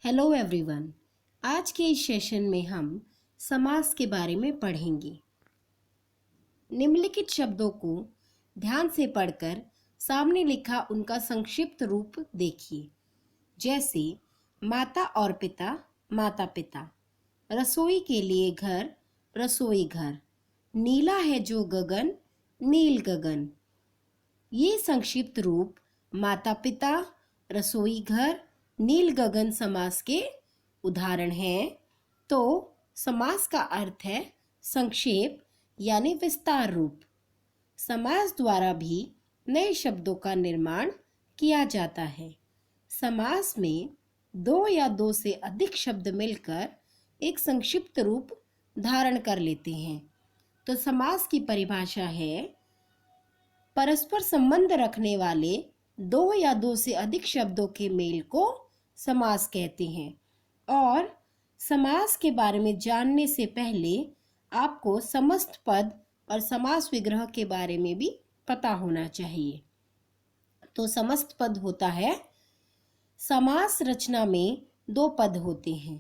Hello everyone. आज के इस सेशन में हम समास के बारे में पढ़ेंगे। निम्नलिखित शब्दों को ध्यान से पढ़कर सामने लिखा उनका संक्षिप्त रूप देखिए। जैसे माता और पिता, माता पिता। रसोई के लिए घर, रसोई घर। नीला है जो गगन, नील गगन। ये संक्षिप्त रूप माता पिता, रसोई घर, नील गगन समास के उदाहरण हैं। तो समास का अर्थ है संक्षेप यानी विस्तार रूप। समास द्वारा भी नए शब्दों का निर्माण किया जाता है। समास में दो या दो से अधिक शब्द मिलकर एक संक्षिप्त रूप धारण कर लेते हैं। तो समास की परिभाषा है परस्पर संबंध रखने वाले दो या दो से अधिक शब्दों के मेल को समास कहते हैं। और समास के बारे में जानने से पहले आपको समस्त पद और समास विग्रह के बारे में भी पता होना चाहिए। तो समस्त पद होता है, समास रचना में दो पद होते हैं।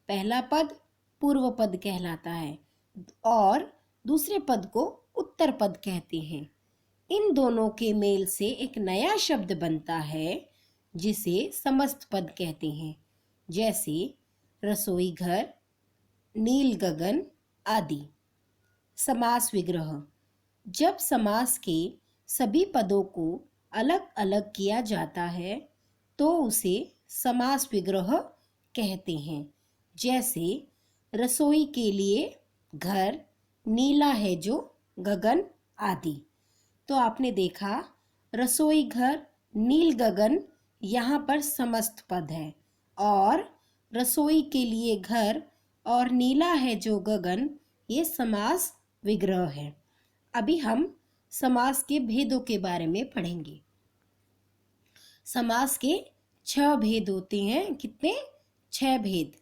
पहला पद पूर्व पद कहलाता है और दूसरे पद को उत्तर पद कहते हैं। इन दोनों के मेल से एक नया शब्द बनता है जिसे समस्त पद कहते हैं। जैसे रसोई घर, नील गगन आदि। समास विग्रह। जब समास के सभी पदों को अलग अलग किया जाता है तो उसे समास विग्रह कहते हैं। जैसे रसोई के लिए घर, नीला है जो गगन आदि। तो आपने देखा रसोई घर, नील गगन यहाँ पर समस्त पद है और रसोई के लिए घर और नीला है जो गगन ये समास विग्रह है। अभी हम समास के भेदों के बारे में पढ़ेंगे। समास के 6 भेद होते हैं। कितने? 6 भेद।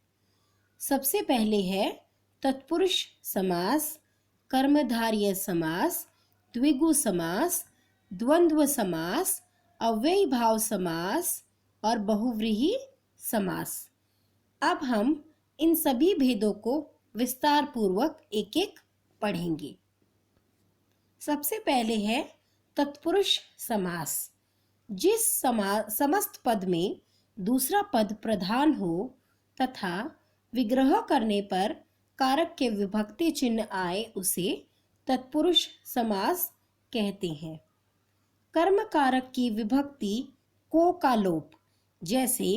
सबसे पहले है तत्पुरुष समास, कर्मधारय समास, द्विगु समास, द्वंद्व समास, अव्ययी भाव समास और बहुव्रीहि समास। अब हम इन सभी भेदों को विस्तार पूर्वक एक एक पढ़ेंगे। सबसे पहले है तत्पुरुष समास। जिस समस्त पद में दूसरा पद प्रधान हो तथा विग्रह करने पर कारक के विभक्ति चिन्ह आए उसे तत्पुरुष समास कहते हैं। कर्म कारक की विभक्ति को का लोप। जैसे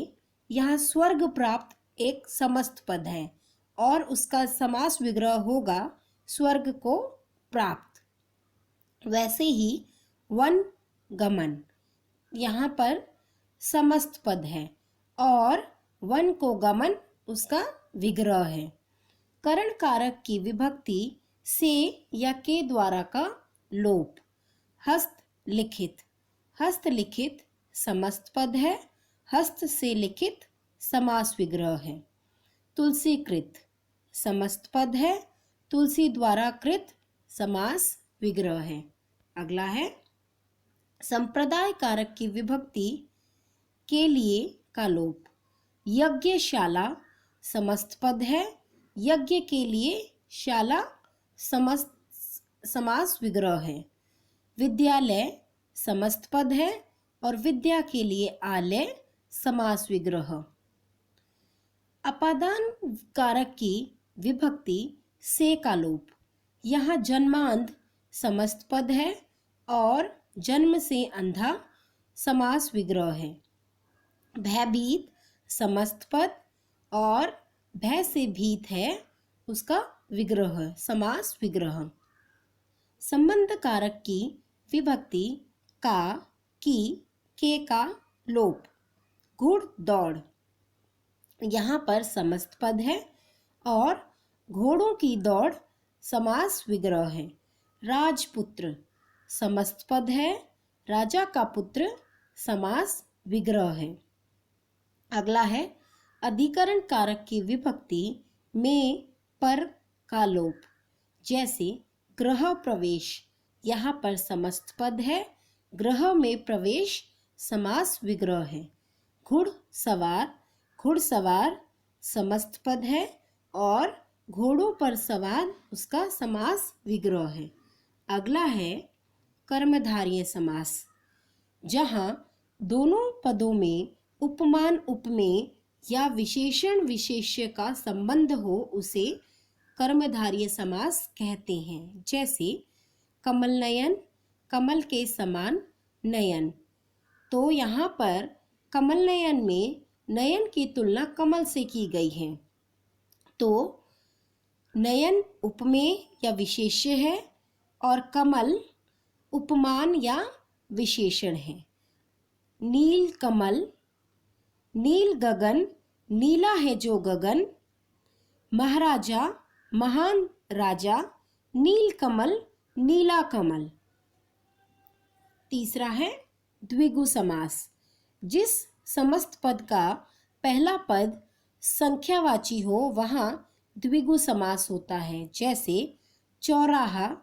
यहाँ स्वर्ग प्राप्त एक समस्त पद है और उसका समास विग्रह होगा स्वर्ग को प्राप्त। वैसे ही वन गमन यहाँ पर समस्त पद है और वन को गमन उसका विग्रह है। करण कारक की विभक्ति से या के द्वारा का लोप। हस्तलिखित, हस्तलिखित समस्त पद है, हस्त से लिखित समास विग्रह है। तुलसीकृत समस्त पद है, तुलसी द्वारा कृत समास विग्रह है। अगला है संप्रदाय कारक की विभक्ति के लिए का लोप। यज्ञशाला समस्त पद है, यज्ञ के लिए शाला समस्त समास विग्रह है। विद्यालय समस्त पद है और विद्या के लिए आलय समास विग्रह। अपादान कारक की विभक्ति से का लोप। यहाँ जन्मांध समस्त पद है और जन्म से अंधा समास विग्रह है। भयभीत समस्त पद और भय से भीत है उसका विग्रह समास विग्रह। संबंध कारक की विभक्ति का, की, के का लोप। घुड़ दौड़ यहाँ पर समस्त पद है और घोड़ों की दौड़ समास विग्रह है। राजपुत्र समस्त पद है, राजा का पुत्र समास विग्रह है। अगला है अधिकरण कारक की विभक्ति में पर का लोप। जैसे गृह प्रवेश यहाँ पर समस्त पद है, गृह में प्रवेश समास विग्रह है। घुड़ सवार, घुड़सवार समस्त पद है और घोड़ों पर सवार उसका समास विग्रह है। अगला है कर्मधारय समास, जहाँ दोनों पदों में उपमान उपमेय या विशेषण विशेष्य का संबंध हो उसे कर्मधारय समास कहते हैं। जैसे कमल नयन, कमल के समान नयन। तो यहाँ पर कमल नयन में नयन की तुलना कमल से की गई है। तो नयन उपमेय या विशेष्य है और कमल उपमान या विशेषण है। नील कमल, नील गगन, नीला है जो गगन। महाराजा, महान राजा, नील कमल, नीला कमल। तीसरा है द्विगु समास, जिस समस्त पद का पहला पद संख्यावाची हो वहाँ द्विगु समास होता है। जैसे चौराहा,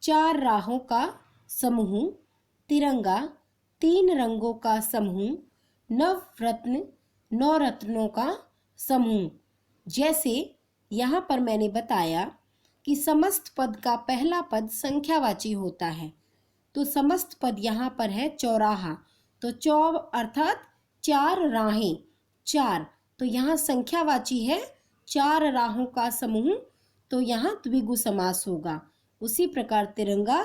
चार राहों का समूह। तिरंगा, तीन रंगों का समूह। नवरत्न, नौ रत्नों का समूह। जैसे यहाँ पर मैंने बताया कि समस्त पद का पहला पद संख्यावाची होता है, तो समस्त पद यहाँ पर है चौराहा। तो चौ अर्थात चार राहें, चार, तो यहाँ संख्यावाची है चार राहों का समूह, तो यहाँ द्विगु समास होगा। उसी प्रकार तिरंगा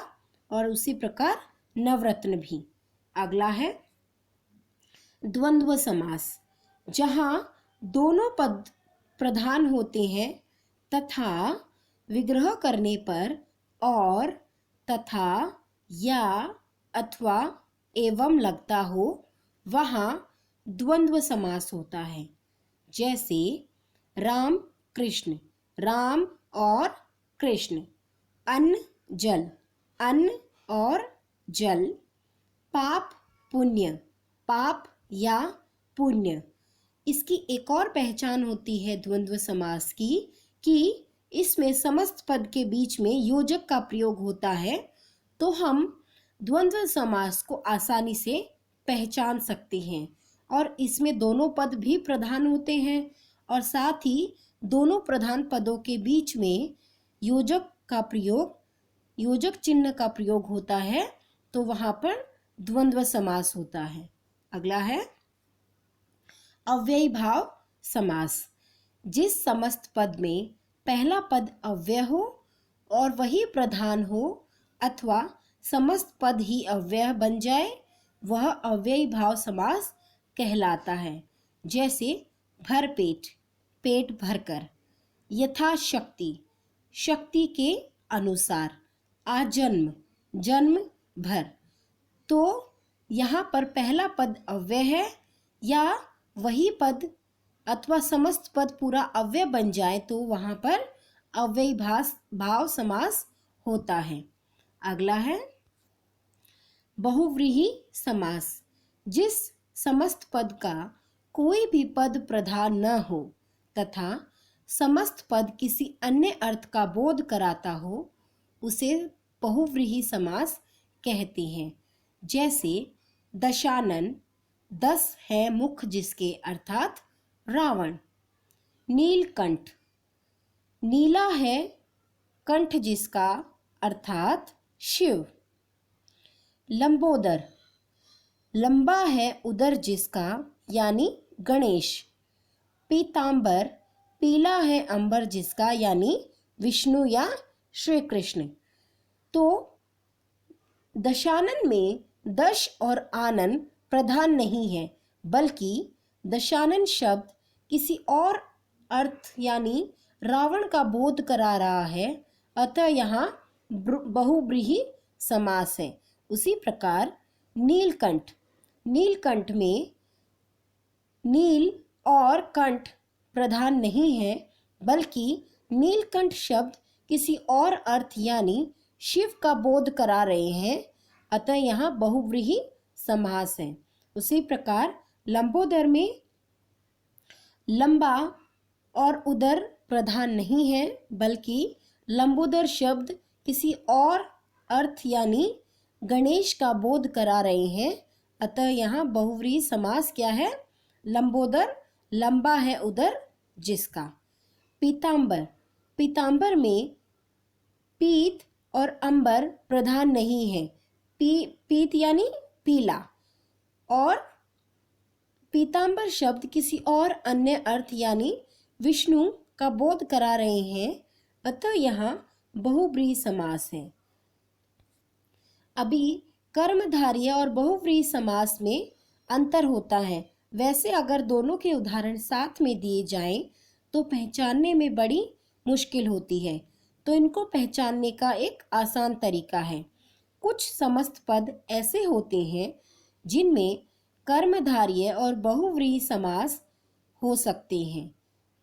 और उसी प्रकार नवरत्न भी। अगला है द्वंद्व समास, जहाँ दोनों पद प्रधान होते हैं तथा विग्रह करने पर और, तथा, या, अथवा, एवं लगता हो वहाँ द्वंद्व समास होता है। जैसे राम कृष्ण, राम और कृष्ण। अन्न जल, अन्न और जल। पाप पुण्य, पाप या पुण्य। इसकी एक और पहचान होती है द्वंद्व समास की कि इसमें समस्त पद के बीच में योजक का प्रयोग होता है, तो हम द्वंद्व समास को आसानी से पहचान सकते हैं। और इसमें दोनों पद भी प्रधान होते हैं और साथ ही दोनों प्रधान पदों के बीच में योजक का प्रयोग, योजक चिन्ह का प्रयोग होता है, तो वहाँ पर द्वंद्व समास होता है। अगला है अव्ययी भाव समास, जिस समस्त पद में पहला पद अव्यय हो और वही प्रधान हो अथवा समस्त पद ही अव्यय बन जाए, वह अव्ययी भाव समास कहलाता है। जैसे भरपेट, पेट भरकर। यथाशक्ति, शक्ति के अनुसार। आजन्म, जन्म भर। तो यहाँ पर पहला पद अव्यय है या वही पद अथवा समस्त पद पूरा अव्यय बन जाए तो वहाँ पर अव्ययी भाव समास होता है। अगला है बहुव्रीहि समास, जिस समस्त पद का कोई भी पद प्रधान न हो तथा समस्त पद किसी अन्य अर्थ का बोध कराता हो उसे बहुव्रीहि समास कहते हैं। जैसे दशानन, 10 है मुख जिसके अर्थात रावण। नीलकंठ, नीला है कंठ जिसका अर्थात शिव। लंबोदर, लंबा है उदर जिसका यानी गणेश। पीतांबर, पीला है अंबर जिसका यानी विष्णु या श्री कृष्ण। तो दशानन में दश और आनन प्रधान नहीं है, बल्कि दशानन शब्द किसी और अर्थ यानी रावण का बोध करा रहा है, अतः यहाँ बहुव्रीहि समास है। उसी प्रकार नीलकंठ, नीलकंठ में नील और कंठ प्रधान नहीं है, बल्कि नीलकंठ शब्द किसी और अर्थ यानी शिव का बोध करा रहे हैं, अतः यहाँ बहुव्रीहि समास है। उसी प्रकार लंबोदर में लंबा और उदर प्रधान नहीं है, बल्कि लंबोदर शब्द किसी और अर्थ यानी गणेश का बोध करा रहे हैं, अतः यहाँ बहुव्रीहि समास क्या है? लंबोदर लंबा है उदर जिसका। पीतांबर, पीतांबर में पीत और अंबर प्रधान नहीं है। पीत यानी पीला, और पीतांबर शब्द किसी और अन्य अर्थ यानी विष्णु का बोध करा रहे हैं, अतः यहाँ बहुव्रीहि समास है। अभी कर्मधारय और बहुव्रीहि समास में अंतर होता है। वैसे अगर दोनों के उदाहरण साथ में दिए जाएं तो पहचानने में बड़ी मुश्किल होती है, तो इनको पहचानने का एक आसान तरीका है। कुछ समस्त पद ऐसे होते हैं जिनमें कर्मधारय और बहुव्रीहि समास हो सकते हैं।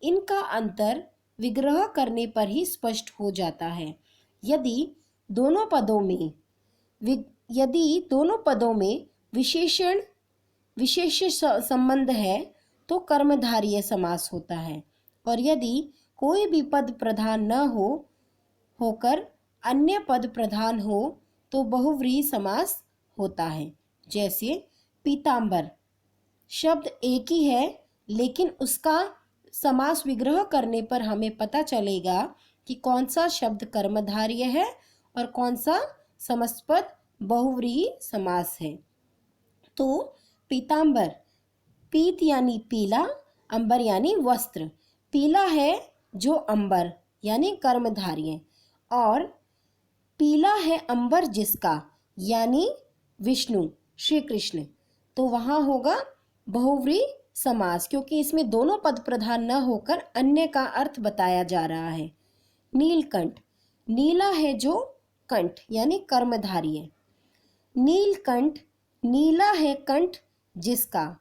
इनका अंतर विग्रह करने पर ही स्पष्ट हो जाता है। यदि दोनों पदों में विशेष संबंध है तो कर्मधारय समास होता है, और यदि कोई भी पद प्रधान न होकर अन्य पद प्रधान हो तो बहुव्रीहि समास होता है। जैसे पीतांबर शब्द एक ही है, लेकिन उसका समास विग्रह करने पर हमें पता चलेगा कि कौन सा शब्द कर्मधारय है और कौन सा समस्त पद बहुव्रीहि समास है। तो पीतांबर, पीत यानी पीला, अंबर यानी वस्त्र। पीला है जो अंबर यानी कर्मधारय, और पीला है अंबर जिसका यानी विष्णु श्री कृष्ण, तो वहाँ होगा बहुव्रीहि समास, क्योंकि इसमें दोनों पद प्रधान न होकर अन्य का अर्थ बताया जा रहा है। नीलकंठ, नीला है जो कंठ यानी कर्मधारय। नीलकंठ, नीला है कंठ जिसका,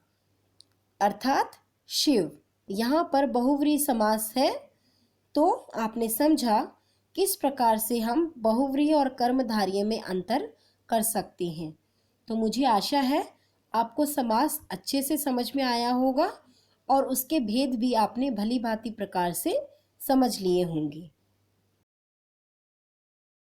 अर्थात शिव। यहाँ पर बहुव्रीहि समास है। तो आपने समझा किस प्रकार से हम बहुव्रीहि और कर्मधारय में अंतर कर सकते हैं। तो मुझे आशा है आपको समास अच्छे से समझ में आया होगा और उसके भेद भी आपने भली भांति प्रकार से समझ लिए होंगे।